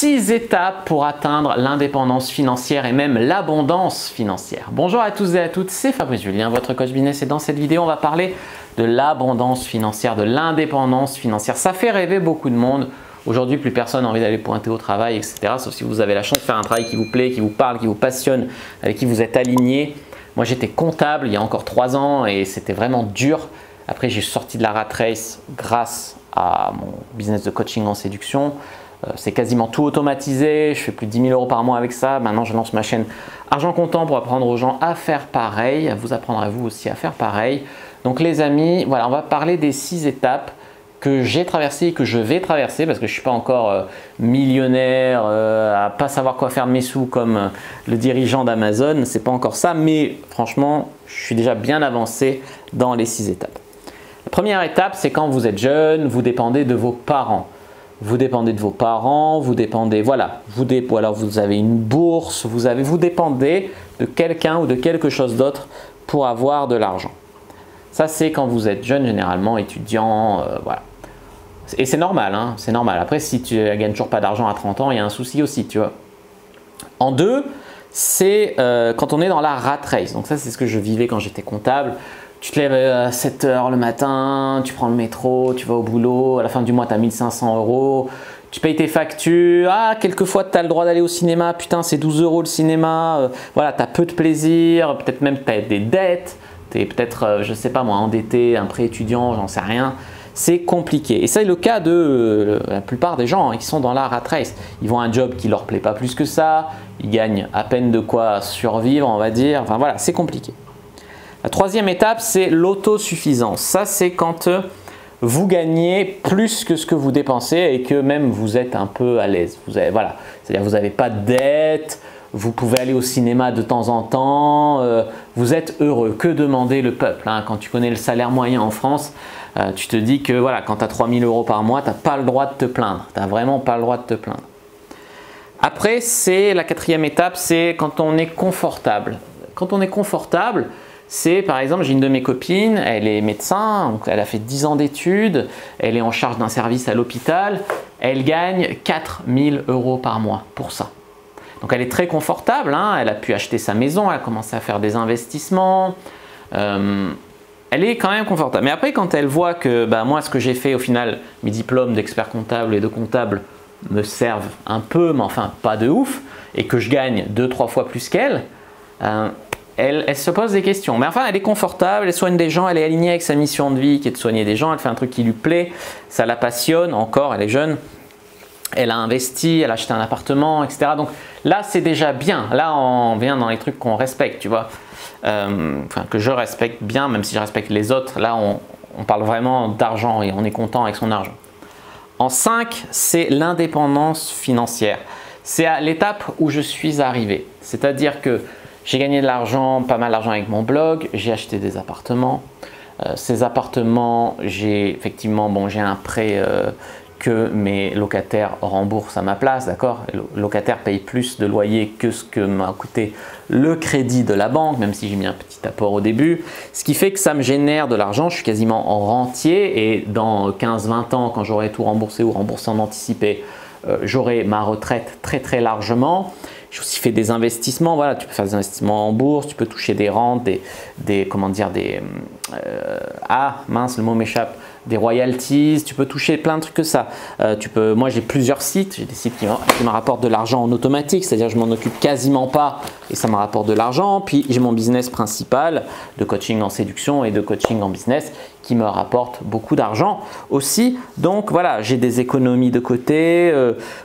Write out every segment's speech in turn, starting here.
6 étapes pour atteindre l'indépendance financière et même l'abondance financière. Bonjour à tous et à toutes, c'est Fabrice Julien, votre coach business, et dans cette vidéo, on va parler de l'abondance financière, de l'indépendance financière. Ça fait rêver beaucoup de monde. Aujourd'hui, plus personne n'a envie d'aller pointer au travail, etc. Sauf si vous avez la chance de faire un travail qui vous plaît, qui vous parle, qui vous passionne, avec qui vous êtes aligné. Moi, j'étais comptable il y a encore 3 ans et c'était vraiment dur. Après, j'ai sorti de la rat race grâce à mon business de coaching en séduction. C'est quasiment tout automatisé, je fais plus de 10 000 € par mois avec ça. Maintenant, je lance ma chaîne Argent Comptant pour apprendre aux gens à faire pareil. Vous apprendrez vous aussi à faire pareil. Donc les amis, voilà, on va parler des 6 étapes que j'ai traversées et que je vais traverser parce que je ne suis pas encore millionnaire, à pas savoir quoi faire de mes sous comme le dirigeant d'Amazon. C'est pas encore ça, mais franchement, je suis déjà bien avancé dans les 6 étapes. La première étape, c'est quand vous êtes jeune, vous dépendez de vos parents. Vous dépendez de vos parents, vous dépendez, voilà, ou alors vous avez une bourse, vous dépendez de quelqu'un ou de quelque chose d'autre pour avoir de l'argent. Ça, c'est quand vous êtes jeune, généralement étudiant, voilà. Et c'est normal, hein, c'est normal. Après, si tu ne gagnes toujours pas d'argent à 30 ans, il y a un souci aussi, tu vois. En deux, c'est quand on est dans la rat race. Donc ça, c'est ce que je vivais quand j'étais comptable. Tu te lèves à 7 h le matin, tu prends le métro, tu vas au boulot, à la fin du mois tu as 1 500 €, tu payes tes factures, quelquefois tu as le droit d'aller au cinéma, putain c'est 12 € le cinéma, voilà, tu as peu de plaisir, peut-être même tu as des dettes, tu es peut-être, je sais pas moi, endetté, un prêt étudiant, j'en sais rien. C'est compliqué. Et ça est le cas de la plupart des gens qui sont dans la rat race. Ils vont à un job qui leur plaît pas plus que ça, ils gagnent à peine de quoi survivre, on va dire, enfin voilà, c'est compliqué. La troisième étape, c'est l'autosuffisance. Ça, c'est quand vous gagnez plus que ce que vous dépensez et que même vous êtes un peu à l'aise. Voilà. C'est-à-dire vous n'avez pas de dette, vous pouvez aller au cinéma de temps en temps, vous êtes heureux. Que demander le peuple, hein? Quand tu connais le salaire moyen en France, tu te dis que voilà, quand tu as 3 000 € par mois, tu n'as pas le droit de te plaindre. Tu n'as vraiment pas le droit de te plaindre. Après, c'est la quatrième étape, c'est quand on est confortable. Quand on est confortable, c'est par exemple, j'ai une de mes copines, elle est médecin, donc elle a fait 10 ans d'études, elle est en charge d'un service à l'hôpital, elle gagne 4 000 € par mois pour ça. Donc elle est très confortable, hein, elle a pu acheter sa maison, elle a commencé à faire des investissements, elle est quand même confortable. Mais après quand elle voit que moi ce que j'ai fait au final, mes diplômes d'expert comptable et de comptable me servent un peu, mais enfin pas de ouf, et que je gagne 2-3 fois plus qu'elle, elle se pose des questions, mais enfin elle est confortable, elle soigne des gens, elle est alignée avec sa mission de vie qui est de soigner des gens, elle fait un truc qui lui plaît, ça la passionne encore, elle est jeune, elle a investi, elle a acheté un appartement, etc. Donc là c'est déjà bien, là on vient dans les trucs qu'on respecte, tu vois, enfin que je respecte bien, même si je respecte les autres, là on parle vraiment d'argent et on est content avec son argent. En 5, c'est l'indépendance financière, c'est à l'étape où je suis arrivé, c'est-à-dire que j'ai gagné de l'argent, pas mal d'argent avec mon blog, j'ai acheté des appartements. Ces appartements, j'ai un prêt que mes locataires remboursent à ma place, d'accord? Le locataire paye plus de loyer que ce que m'a coûté le crédit de la banque, même si j'ai mis un petit apport au début. Ce qui fait que ça me génère de l'argent, je suis quasiment en rentier et dans 15-20 ans, quand j'aurai tout remboursé ou remboursé en anticipé, j'aurai ma retraite très très largement. J'ai aussi fait des investissements, voilà, tu peux faire des investissements en bourse, tu peux toucher des rentes, le mot m'échappe, des royalties, tu peux toucher plein de trucs que ça. Moi j'ai plusieurs sites, j'ai des sites qui me rapportent de l'argent en automatique, c'est-à-dire je m'en occupe quasiment pas et ça me rapporte de l'argent. Puis j'ai mon business principal de coaching en séduction et de coaching en business qui me rapporte beaucoup d'argent aussi. Donc voilà, j'ai des économies de côté,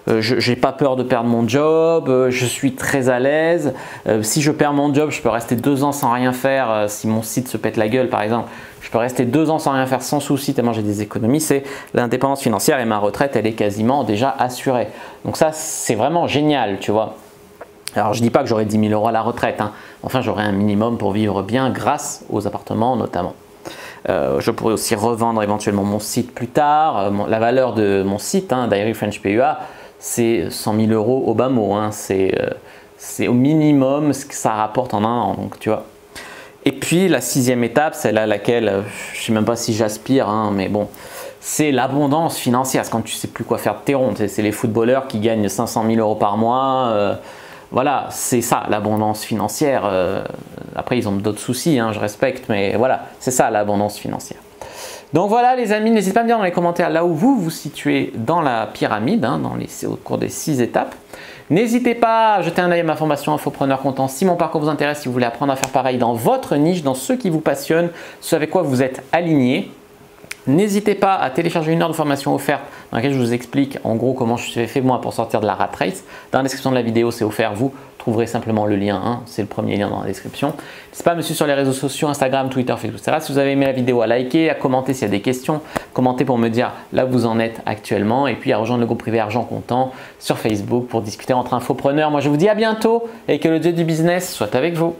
je n'ai pas peur de perdre mon job, je suis très à l'aise. Si je perds mon job, je peux rester 2 ans sans rien faire. Si mon site se pète la gueule par exemple, je peux rester 2 ans sans rien faire sans souci tellement j'ai des économies. C'est l'indépendance financière et ma retraite, elle est quasiment déjà assurée. Donc ça, c'est vraiment génial, tu vois. Alors je ne dis pas que j'aurai 10 000 € à la retraite, hein. Enfin j'aurai un minimum pour vivre bien grâce aux appartements notamment. Je pourrais aussi revendre éventuellement mon site plus tard. La valeur de mon site, hein, Diary French PUA, c'est 100 000 € au bas mot, hein. C'est au minimum ce que ça rapporte en un an, donc tu vois. Et puis la 6e étape, celle à laquelle je ne sais même pas si j'aspire, hein, mais bon, c'est l'abondance financière. C'est quand tu sais plus quoi faire de tes ronds. C'est les footballeurs qui gagnent 500 000 euros par mois. Voilà, c'est ça l'abondance financière. Après, ils ont d'autres soucis, hein, je respecte, mais voilà, c'est ça l'abondance financière. Donc voilà les amis, n'hésitez pas à me dire dans les commentaires là où vous vous situez dans la pyramide, hein, au cours des 6 étapes. N'hésitez pas à jeter un œil à ma formation Infopreneur Content si mon parcours vous intéresse, si vous voulez apprendre à faire pareil dans votre niche, dans ce qui vous passionne, ce avec quoi vous êtes aligné. N'hésitez pas à télécharger une heure de formation offerte dans laquelle je vous explique en gros comment je fais moi pour sortir de la rat race. Dans la description de la vidéo, c'est offert. Vous trouverez simplement le lien, hein, c'est le premier lien dans la description. N'hésitez pas à me suivre sur les réseaux sociaux, Instagram, Twitter, Facebook, etc. Si vous avez aimé la vidéo, à liker, à commenter s'il y a des questions, commenter pour me dire là où vous en êtes actuellement et puis à rejoindre le groupe privé Argent Comptant sur Facebook pour discuter entre infopreneurs. Moi je vous dis à bientôt et que le dieu du business soit avec vous.